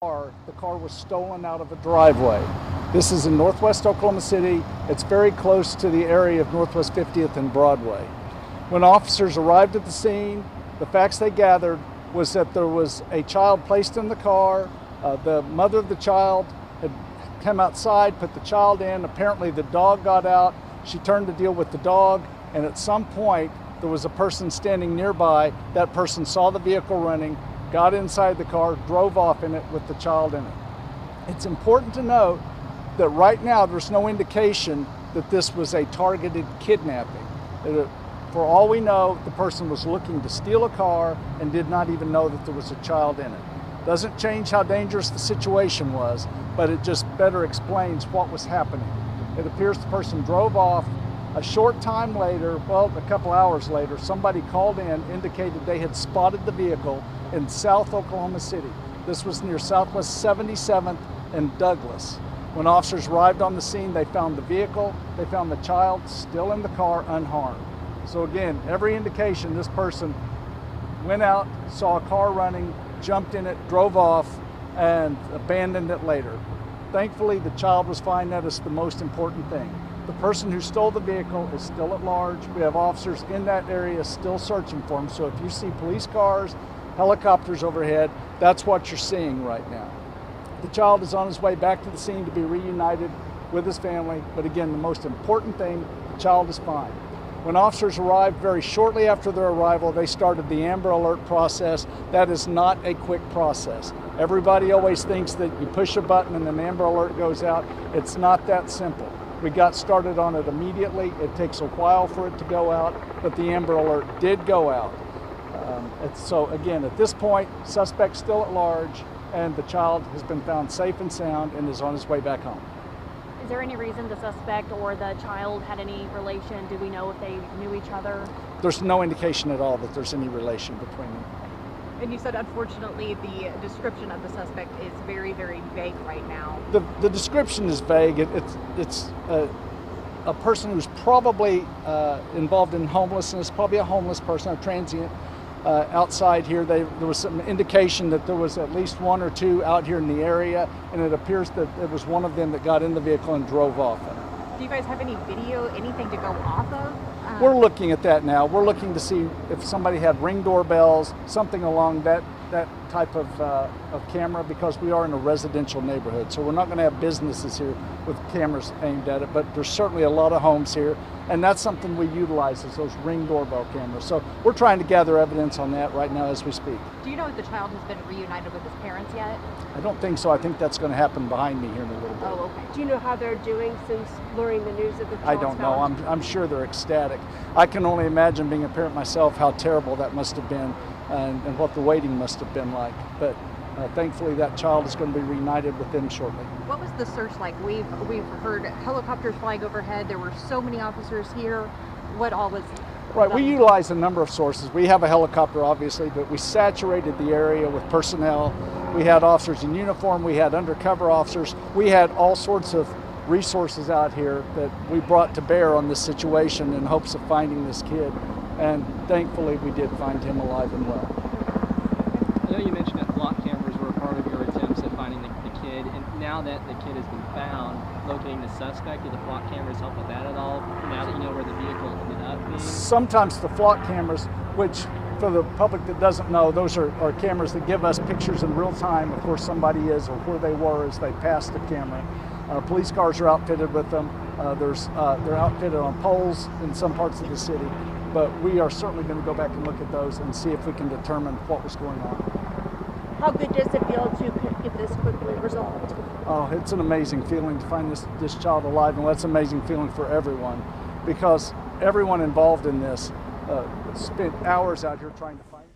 The car was stolen out of a driveway. This is in Northwest Oklahoma City. It's very close to the area of Northwest 50th and Broadway. When officers arrived at the scene, the facts they gathered was that there was a child placed in the car. The mother of the child had come outside, put the child in. Apparently the dog got out. She turned to deal with the dog, and at some point there was a person standing nearby. That person saw the vehicle running, got inside the car, drove off in it with the child in it. It's important to note that right now there's no indication that this was a targeted kidnapping. For all we know, the person was looking to steal a car and did not even know that there was a child in it. Doesn't change how dangerous the situation was, but it just better explains what was happening. It appears the person drove off. A short time later, well, a couple hours later, somebody called in, indicated they had spotted the vehicle in South Oklahoma City. This was near Southwest 77th and Douglas. When officers arrived on the scene, they found the vehicle, they found the child still in the car unharmed. So again, every indication this person went out, saw a car running, jumped in it, drove off, and abandoned it later. Thankfully, the child was fine. That is the most important thing. The person who stole the vehicle is still at large. We have officers in that area still searching for him. So if you see police cars, helicopters overhead, that's what you're seeing right now. The child is on his way back to the scene to be reunited with his family. But again, the most important thing, the child is fine. When officers arrived very shortly after their arrival, they started the Amber Alert process. That is not a quick process. Everybody always thinks that you push a button and an Amber Alert goes out. It's not that simple. We got started on it immediately. It takes a while for it to go out, but the Amber Alert did go out. So again, at this point, suspect still at large, and the child has been found safe and sound and is on his way back home. Is there any reason the suspect or the child had any relation? Do we know if they knew each other? There's no indication at all that there's any relation between them. And you said, unfortunately, the description of the suspect is very, very vague right now. The description is vague. It's a person who's probably involved in homelessness, probably a homeless person, a transient outside here. There was some indication that there was at least one or two out here in the area, and it appears that it was one of them that got in the vehicle and drove off. Do you guys have any video, anything to go off of? We're looking at that now. We're looking to see if somebody had Ring doorbells, something along that type of camera, because we are in a residential neighborhood. So we're not going to have businesses here with cameras aimed at it, but there's certainly a lot of homes here, and that's something we utilize, is those Ring doorbell cameras. So we're trying to gather evidence on that right now as we speak. Do you know if the child has been reunited with his parents yet? I don't think so. I think that's going to happen behind me here in a little bit. Oh, okay. Do you know how they're doing since learning the news of the child's I don't know. found? I'm sure they're ecstatic. I can only imagine, being a parent myself, how terrible that must have been and what the waiting must have been like. But thankfully that child is going to be reunited with them shortly. What was the search like? We've heard helicopters flying overhead. There were so many officers here. What all was Right, we utilize a number of sources. We have a helicopter, obviously, but we saturated the area with personnel. We had officers in uniform, we had undercover officers. We had all sorts of resources out here that we brought to bear on this situation in hopes of finding this kid. And thankfully, we did find him alive and well. I know you mentioned that flock cameras were a part of your attempts at finding the kid, and now that the kid has been found, locating the suspect, do the flock cameras help with that at all, now that you know where the vehicle ended up being? Sometimes the flock cameras, which for the public that doesn't know, those are cameras that give us pictures in real time of where somebody is or where they were as they passed the camera. Police cars are outfitted with them. They're outfitted on poles in some parts of the city, but we are certainly going to go back and look at those and see if we can determine what was going on. How good does it feel to get this quickly resolved? Oh, it's an amazing feeling to find this child alive, and that's an amazing feeling for everyone, because everyone involved in this spent hours out here trying to find him.